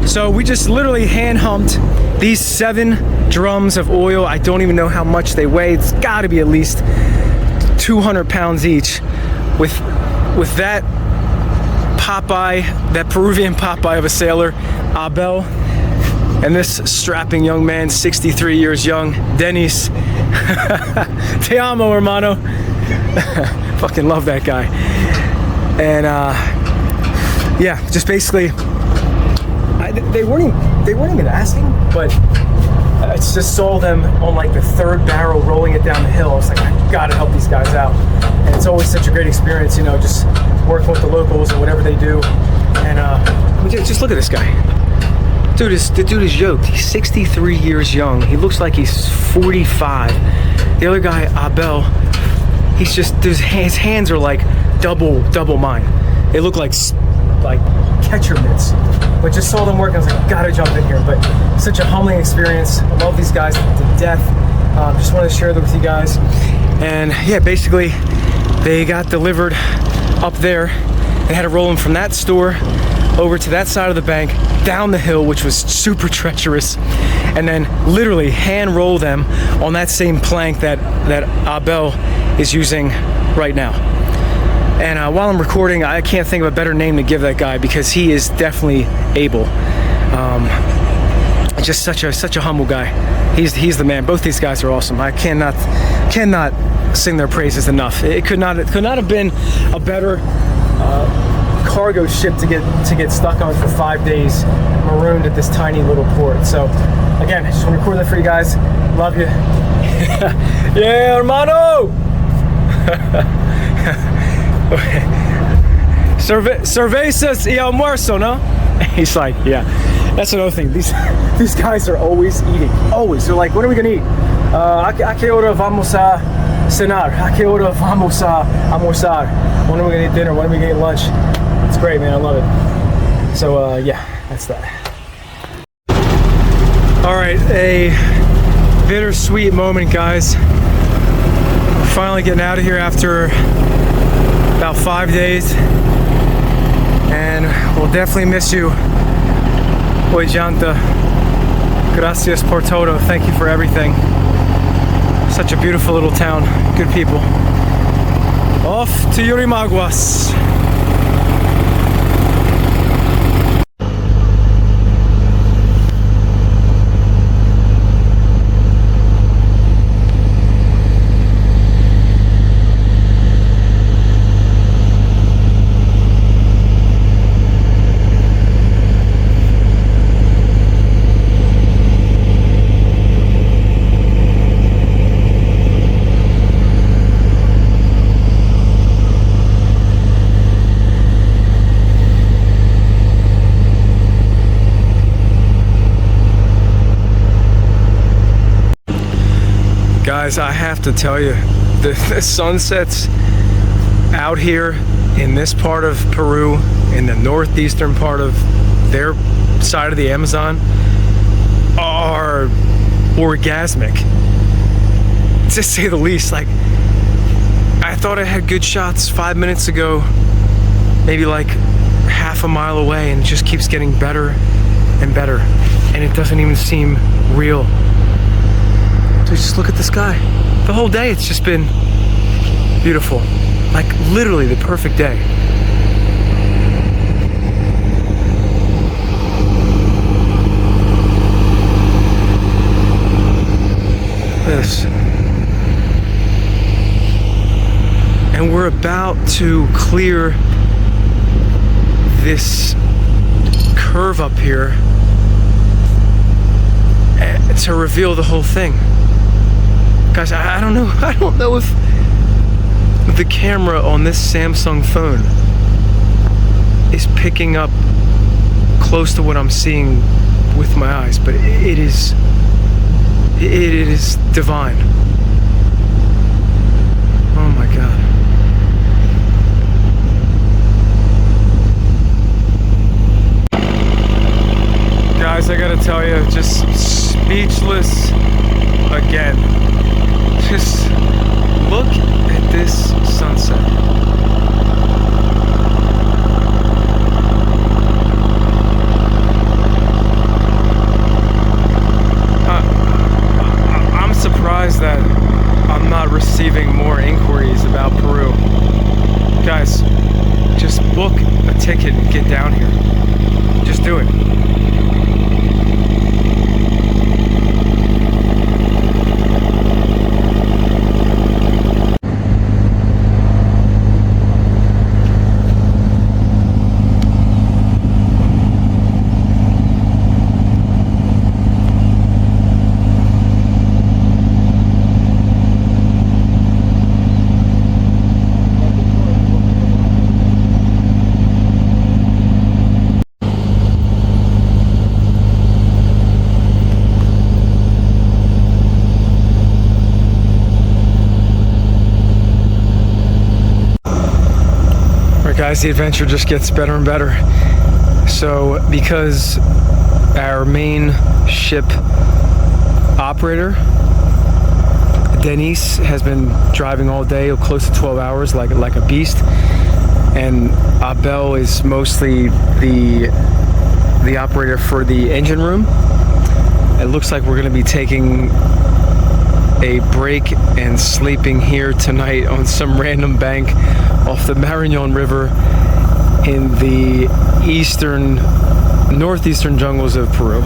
A: so we just literally hand humped these 7 drums of oil. I don't even know how much they weigh. It's got to be at least 200 pounds each. With that Popeye, that Peruvian Popeye of a sailor, Abel, and this strapping young man, 63 years young, Dennis. Te amo, hermano. Fucking love that guy. And yeah, just basically, they weren't even asking, but I just saw them on like the 3rd barrel rolling it down the hill. I was like, I gotta help these guys out. And it's always such a great experience, you know, just working with the locals and whatever they do. And just look at this guy. The dude is yoked. He's 63 years young. He looks like he's 45. The other guy, Abel, he's just, his hands are like double mine. They look like catcher mitts. But just saw them work, I was like, gotta jump in here. But such a humbling experience. I love these guys to death. Just wanted to share that with you guys. And yeah, basically, they got delivered up there. They had to roll them from that store over to that side of the bank, down the hill, which was super treacherous, and then literally hand roll them on that same plank that Abel is using right now. And while I'm recording, I can't think of a better name to give that guy, because he is definitely able. Just such a humble guy. He's the man. Both these guys are awesome. I cannot sing their praises enough. It could not have been a better cargo ship to get stuck on for 5 days, marooned at this tiny little port. So again, I just want to record that for you guys. Love you. Yeah, hermano. Cervezas y almuerzo, no? He's like, yeah. That's another thing. These guys are always eating. Always. They're like, what are we gonna eat? ¿A qué hora vamos a cenar? ¿A qué hora vamos a almorzar? When are we gonna eat dinner? When are we gonna eat lunch? It's great, man. I love it. So yeah, that's that. All right, a bittersweet moment, guys. We're finally getting out of here after about 5 days, and we'll definitely miss you. Janta. Gracias por todo. Thank you for everything. Such a beautiful little town. Good people. Off to Yurimaguas. Guys, I have to tell you, the sunsets out here in this part of Peru, in the northeastern part of their side of the Amazon, are orgasmic, to say the least. Like, I thought I had good shots 5 minutes ago, maybe like half a mile away, and it just keeps getting better and better, and it doesn't even seem real. Dude, just look at the sky. The whole day it's just been beautiful. Like, literally the perfect day. This. And we're about to clear this curve up here to reveal the whole thing. Guys, I don't know if the camera on this Samsung phone is picking up close to what I'm seeing with my eyes, but it is divine. Oh my God. Guys, I gotta tell you, just speechless again. Just look at this sunset. I'm surprised that I'm not receiving more inquiries about Peru. Guys, just book a ticket and get down here. Just do it. Guys, the adventure just gets better and better. So, because our main ship operator, Denise, has been driving all day, close to 12 hours, like a beast, and Abel is mostly the operator for the engine room, it looks like we're going to be taking a break and sleeping here tonight on some random bank off the Marañón River in the northeastern jungles of Peru.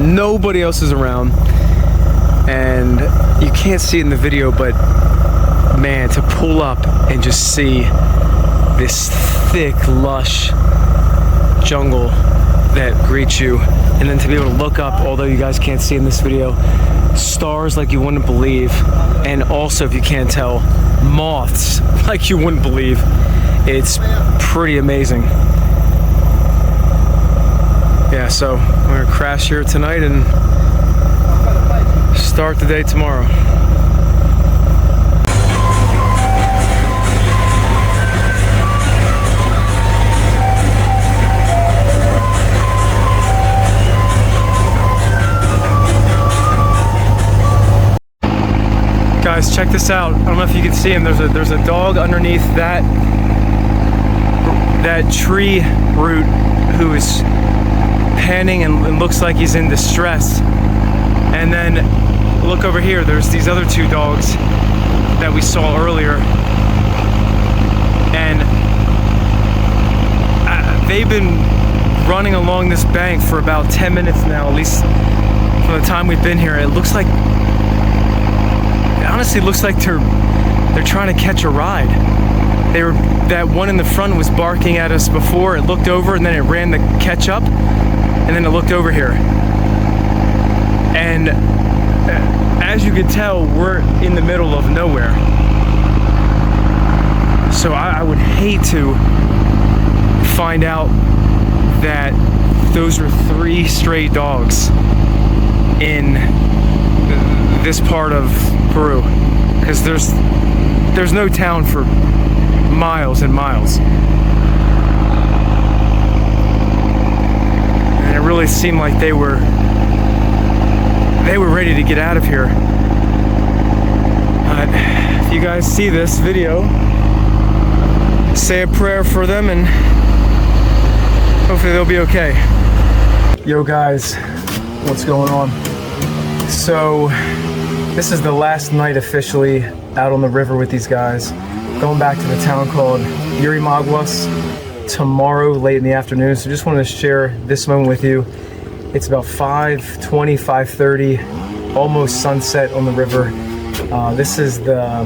A: Nobody else is around, and you can't see it in the video, but man, to pull up and just see this thick, lush jungle that greets you, and then to be able to look up, although you guys can't see in this video, stars like you wouldn't believe, and also, if you can't tell, moths like you wouldn't believe. It's pretty amazing. Yeah, so we're gonna crash here tonight and start the day tomorrow. Guys, check this out. I don't know if you can see him. There's a dog underneath that tree root who is panning and looks like he's in distress. And then look over here. There's these other two dogs that we saw earlier, and they've been running along this bank for about 10 minutes now, at least from the time we've been here. It honestly looks like they're trying to catch a ride. That one in the front was barking at us before. It looked over and then it ran to catch up, and then it looked over here. And as you can tell, we're in the middle of nowhere. So I would hate to find out that those were 3 stray dogs in this part of Peru, because there's no town for miles and miles. And it really seemed like they were ready to get out of here. But if you guys see this video, say a prayer for them and hopefully they'll be okay. Yo guys, what's going on? So this is the last night officially out on the river with these guys. Going back to the town called Yurimaguas tomorrow late in the afternoon. So just wanted to share this moment with you. It's about 5:20, 5:30, almost sunset on the river. This is the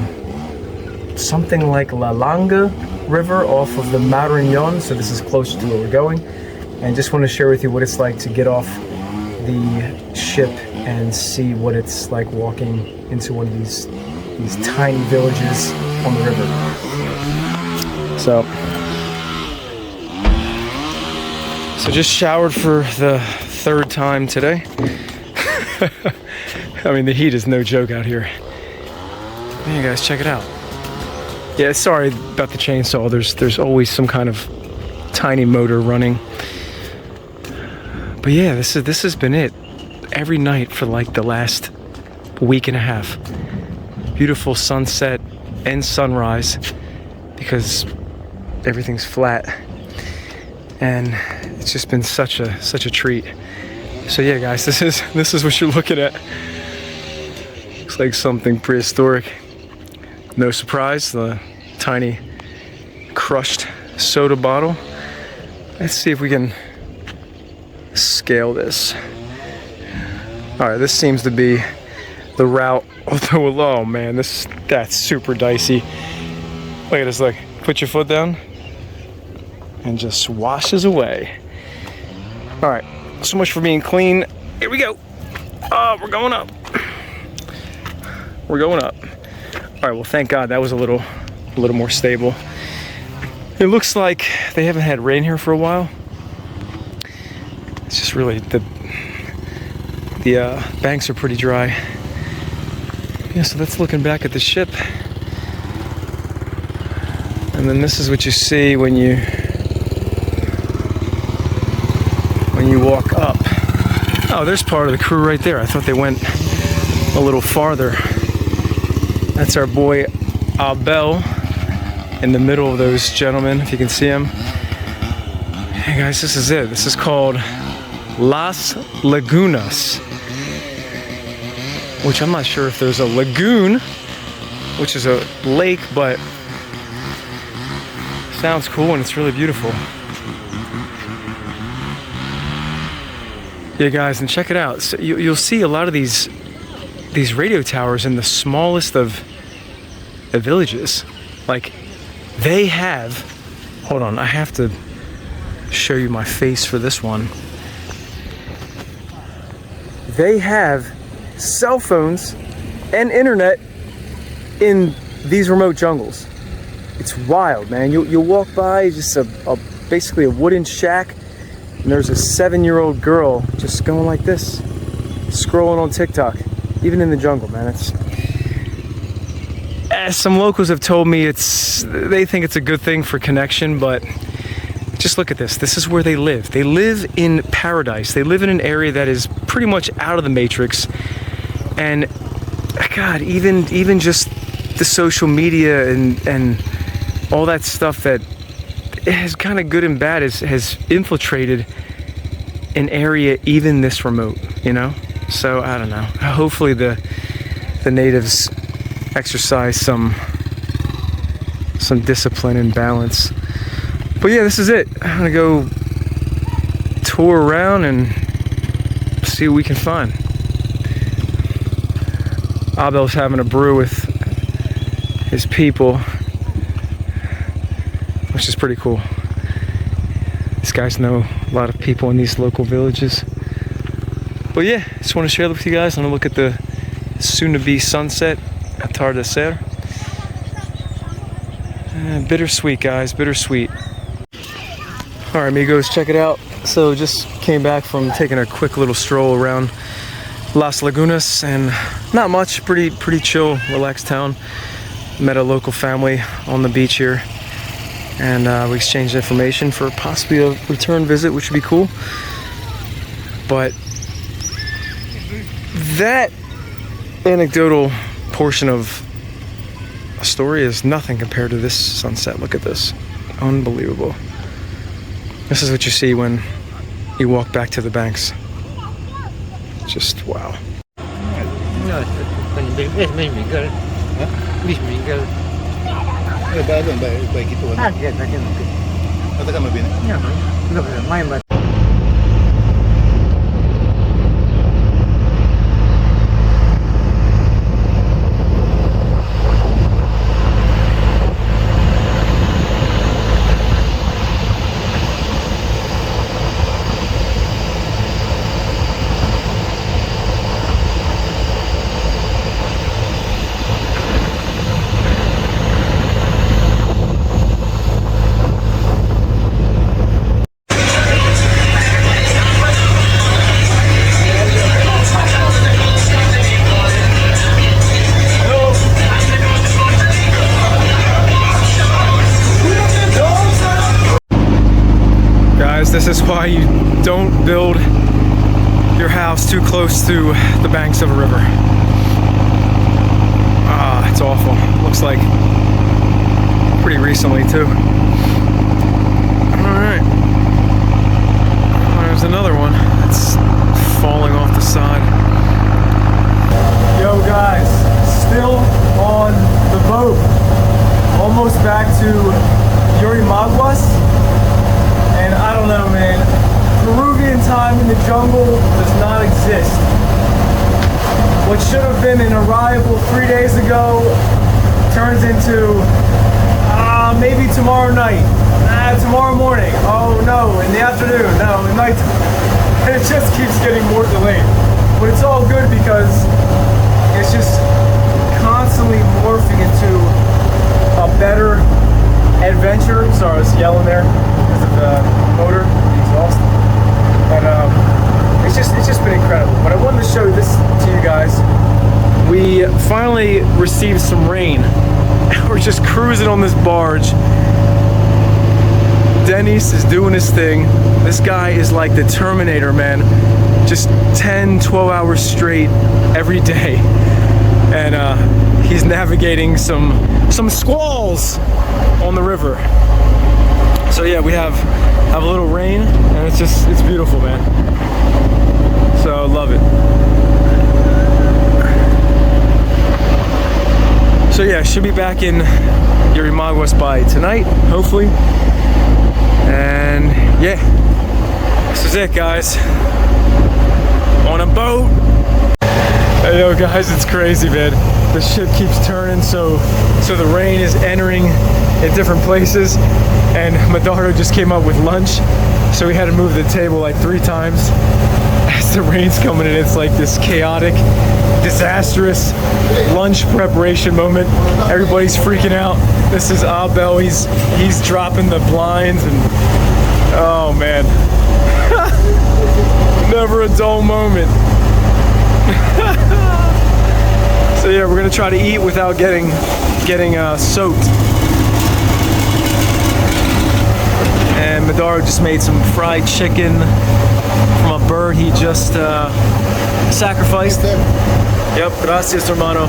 A: something like La Langa River off of the Marañón. So this is closer to where we're going. And just want to share with you what it's like to get off the ship and see what it's like walking into one of these tiny villages on the river. So just showered for the third time today. I mean, the heat is no joke out here. Man, you guys, check it out. Yeah, sorry about the chainsaw. There's always some kind of tiny motor running. But yeah, this has been it every night for like the last week and a half. Beautiful sunset and sunrise because everything's flat, and it's just been such a treat. So yeah, guys, this is what you're looking at. Looks like something prehistoric. No surprise, the tiny crushed soda bottle. Let's see if we can scale this. All right, this seems to be the route. Although, oh man, that's super dicey. Look at this, look. Put your foot down and just washes away. All right, so much for being clean. Here we go. Oh, we're going up. We're going up. All right, well, thank God that was a little more stable. It looks like they haven't had rain here for a while. It's just really the banks are pretty dry. Yeah, so that's looking back at the ship. And then this is what you see when you walk up. Oh, there's part of the crew right there. I thought they went a little farther. That's our boy Abel in the middle of those gentlemen, if you can see him. Hey guys, this is it. This is called Las Lagunas, which I'm not sure if there's a lagoon, which is a lake, but sounds cool and it's really beautiful. Yeah, guys, and check it out. So you'll see a lot of these radio towers in the smallest of villages. Like, they have, hold on, I have to show you my face for this one. They have cell phones and internet in these remote jungles. It's wild, man. You'll walk by just basically a wooden shack, and there's a 7-year-old girl just going like this, scrolling on TikTok, even in the jungle, man. It's, as some locals have told me, they think it's a good thing for connection, but just look at this. This is where they live. They live in paradise. They live in an area that is pretty much out of the matrix. And God, even just the social media and all that stuff that is kind of good and bad has infiltrated an area even this remote, you know? So I don't know. Hopefully the natives exercise some discipline and balance. But yeah, this is it. I'm gonna go tour around and see what we can find. Abel's having a brew with his people, which is pretty cool. These guys know a lot of people in these local villages. But yeah, just want to share that with you guys. I'm gonna look at the soon-to-be sunset, atardecer. Bittersweet, guys, bittersweet. All right, amigos, check it out. So just came back from taking a quick little stroll around Las Lagunas, and not much. Pretty chill, relaxed town. Met a local family on the beach here, and we exchanged information for possibly a return visit, which would be cool. But that anecdotal portion of a story is nothing compared to this sunset. Look at this. Unbelievable. This is what you see when you walk back to the banks. Just wow. This is why you don't build your house too close to the banks of a river. Ah, it's awful. Looks like pretty recently too. Alright. There's another one that's falling off the side. Yo guys, still on the boat. Almost back to Yurimaguas. And I don't know, man, Peruvian time in the jungle does not exist. What should have been an arrival 3 days ago turns into, maybe tomorrow night, tomorrow morning, oh no, in the afternoon, no, at night. And it just keeps getting more delayed. But it's all good because it's just constantly morphing into a better adventure. Sorry, I was yelling there because of the motor, the exhaust. But it's just been incredible. But I wanted to show this to you guys. We finally received some rain. We're just cruising on this barge. Dennis is doing his thing. This guy is like the Terminator, man. Just 10, 12 hours straight every day. And he's navigating some squalls on the river. So yeah, we have a little rain, and it's beautiful, man. So I love it. So yeah, should be back in Yurimaguas by tonight, hopefully. And yeah, this is it, guys. On a boat. Hey, yo guys, it's crazy, man. The ship keeps turning, so the rain is entering in different places, and Madaro just came up with lunch, so we had to move the table like 3 times as the rain's coming in. It's like this chaotic, disastrous lunch preparation moment. Everybody's freaking out. This is Abel. He's dropping the blinds, and oh man, never a dull moment. So yeah, we're gonna try to eat without getting soaked. And Madaro just made some fried chicken from a bird he just sacrificed. Yep, gracias, hermano.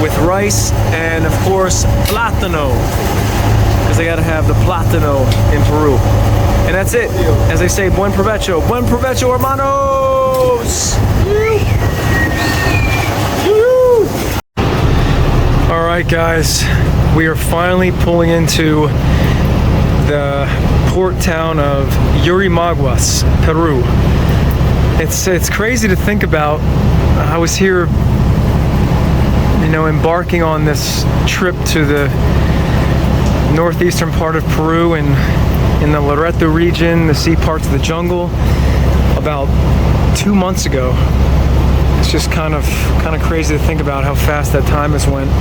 A: With rice and of course plátano, because they gotta have the plátano in Peru. And that's it. As they say, buen provecho, hermanos. All right, guys, we are finally pulling into the port town of Yurimaguas, Peru. It's crazy to think about. I was here, embarking on this trip to the northeastern part of Peru and in the Loreto region, to see parts of the jungle, about 2 months ago. It's just kind of crazy to think about how fast that time has went.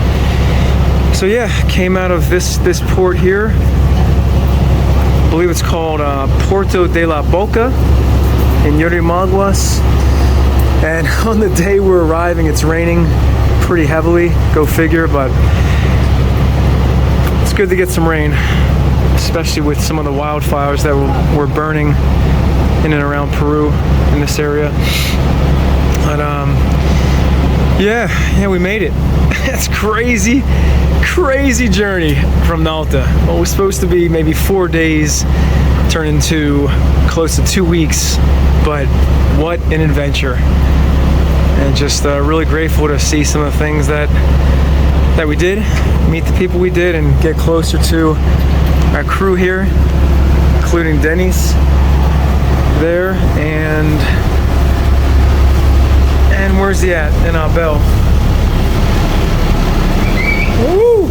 A: So yeah, came out of this port here. I believe it's called Puerto de la Boca in Yurimaguas. And on the day we're arriving, it's raining pretty heavily, go figure, but it's good to get some rain, especially with some of the wildfires that were burning in and around Peru in this area. But yeah, we made it. That's crazy journey from Nautra. Well, it was supposed to be maybe 4 days, turned into close to 2 weeks, but what an adventure. And just really grateful to see some of the things that we did, meet the people we did, and get closer to our crew here, including Denny's there, and where's he at? In Abel. Woo!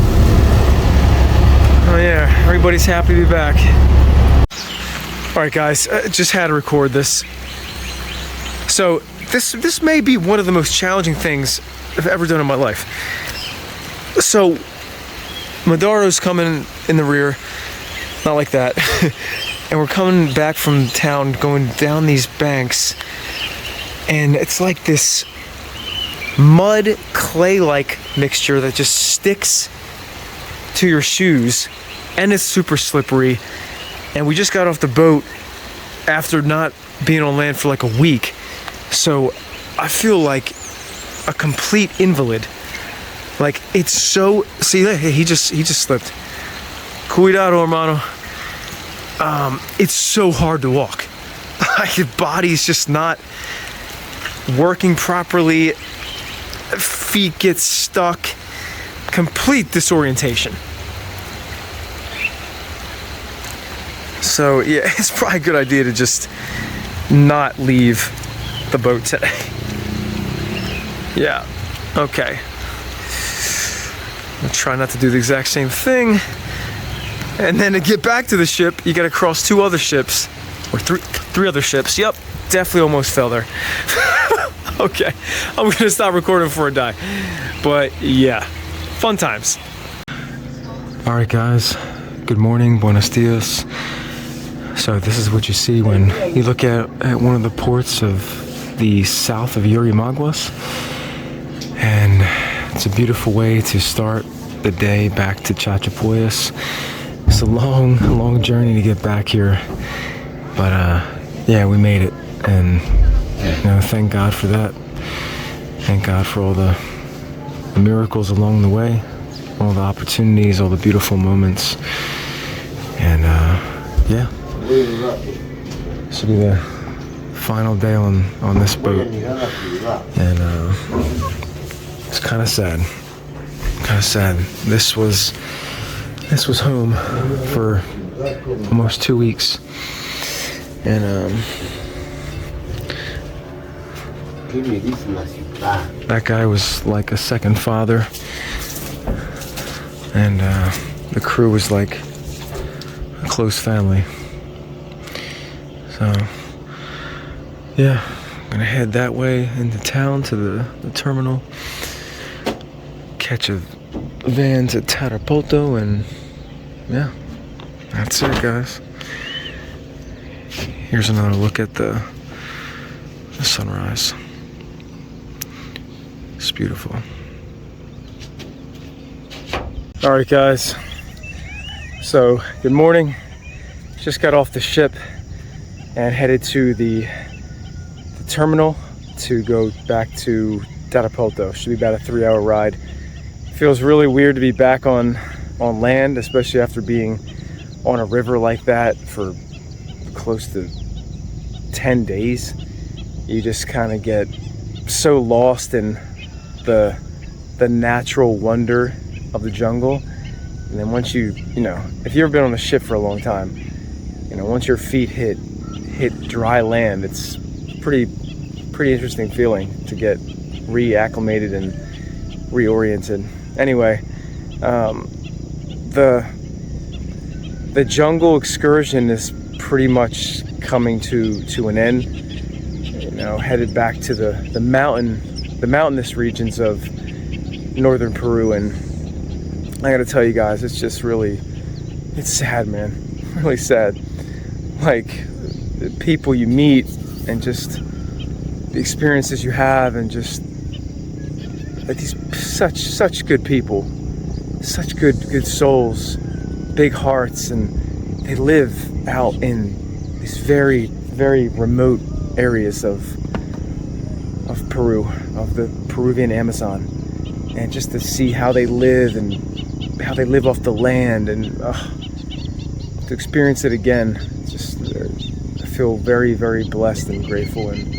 A: Oh yeah, everybody's happy to be back. All right, guys, just had to record this. So this may be one of the most challenging things I've ever done in my life. So Madaro's coming in the rear, not like that, and we're coming back from town, going down these banks, and it's like this mud clay-like mixture that just sticks to your shoes, and it's super slippery. And we just got off the boat after not being on land for like a week, so I feel like a complete invalid. Like, it's so, see, he just slipped. Cuidado, hermano. It's so hard to walk. Like, your body's just not working properly. Feet get stuck. Complete disorientation. So yeah, it's probably a good idea to just not leave the boat today. Yeah, okay. I'll try not to do the exact same thing. And then to get back to the ship, you gotta cross 2 other ships, or three other ships. Yep, definitely almost fell there. Okay, I'm gonna stop recording before I die. But yeah, fun times. All right, guys, good morning, buenos dias. So this is what you see when you look at one of the ports of the south of Yurimaguas. And it's a beautiful way to start the day back to Chachapoyas. It's a long journey to get back here. But yeah, we made it. And you know, thank God for that. Thank God for all the miracles along the way, all the opportunities, all the beautiful moments. And yeah, this will be the final day on this boat. And it's kind of sad. This was home for almost 2 weeks. And that guy was like a second father, and the crew was like a close family. So yeah, I'm gonna head that way into town to the terminal, catch a van to Tarapoto, and yeah, that's it, guys. Here's another look at the sunrise. It's beautiful. All right, guys. So, good morning. Just got off the ship and headed to the terminal to go back to Tarapoto. Should be about a 3-hour ride. Feels really weird to be back on land, especially after being on a river like that for close to 10 days. You just kind of get so lost in the natural wonder of the jungle. And then once you know, if you've ever been on a ship for a long time, you know, once your feet hit dry land, it's pretty interesting feeling to get reacclimated and reoriented. Anyway, the jungle excursion is pretty much coming to an end. You know, headed back to the mountainous regions of northern Peru, and I gotta tell you guys, it's just really, it's sad, man. Really sad. Like, the people you meet, and just the experiences you have, and just like these such good people, such good souls, big hearts, and they live out in these very remote areas of Peru, of the Peruvian Amazon, and just to see how they live and how they live off the land, and to experience it again, just I feel very blessed and grateful, and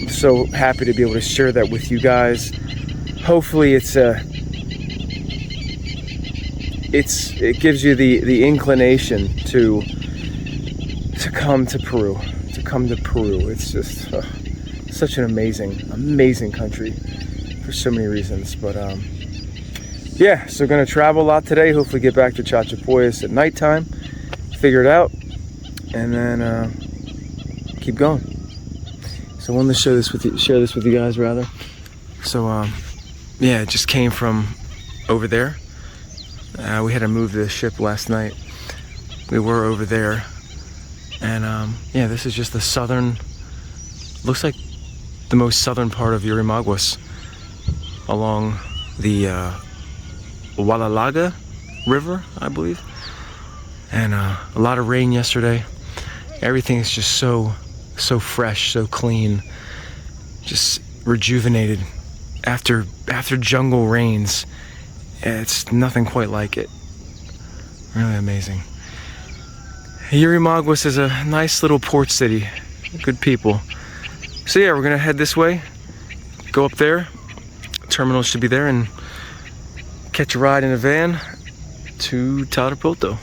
A: I'm so happy to be able to share that with you guys. Hopefully it gives you the inclination to come to Peru, It's just such an amazing country for so many reasons. But yeah, so gonna travel a lot today. Hopefully get back to Chachapoyas at nighttime, figure it out, and then keep going. So I wanted to share this with you guys rather. So yeah, it just came from over there. We had to move the ship last night. We were over there, and yeah, this is just the southern, looks like the most southern part of Yurimaguas, along the Huallaga river, I believe. And a lot of rain yesterday. Everything is just so fresh, so clean, just rejuvenated after jungle rains. It's nothing quite like it. Really amazing. Yurimaguas is a nice little port city, good people. So yeah, we're gonna head this way, go up there, terminal should be there, and catch a ride in a van to Taurupoto.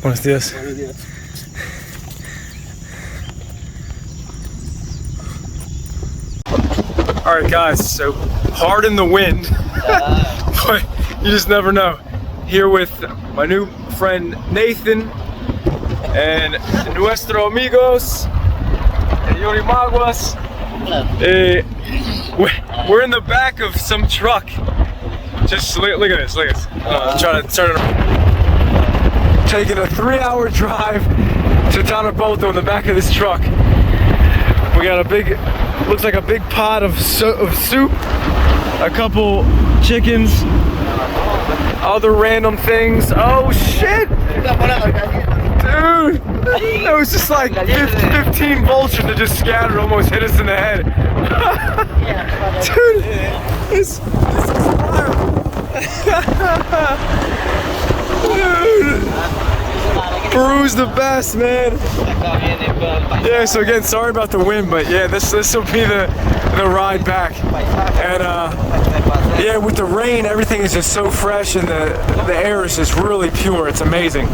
A: Buenos días.
B: Buenos días.
A: Alright guys, so hard in the wind, but you just never know. Here with my new friend Nathan and nuestro amigos Yurimaguas. We're in the back of some truck. Just look at this, look at this. I'm trying to turn it around. Taking a 3-hour drive to Taurupoto in the back of this truck. We got a big, looks like a big pot of soup, a couple chickens, other random things. Oh shit! Dude! It was just like 15 vultures that just scattered, almost hit us in the head. Dude, this is wild. Dude, Peru's the best, man. Yeah, so again, sorry about the wind, but yeah, this will be the ride back. And yeah, with the rain, everything is just so fresh, and the air is just really pure. It's amazing.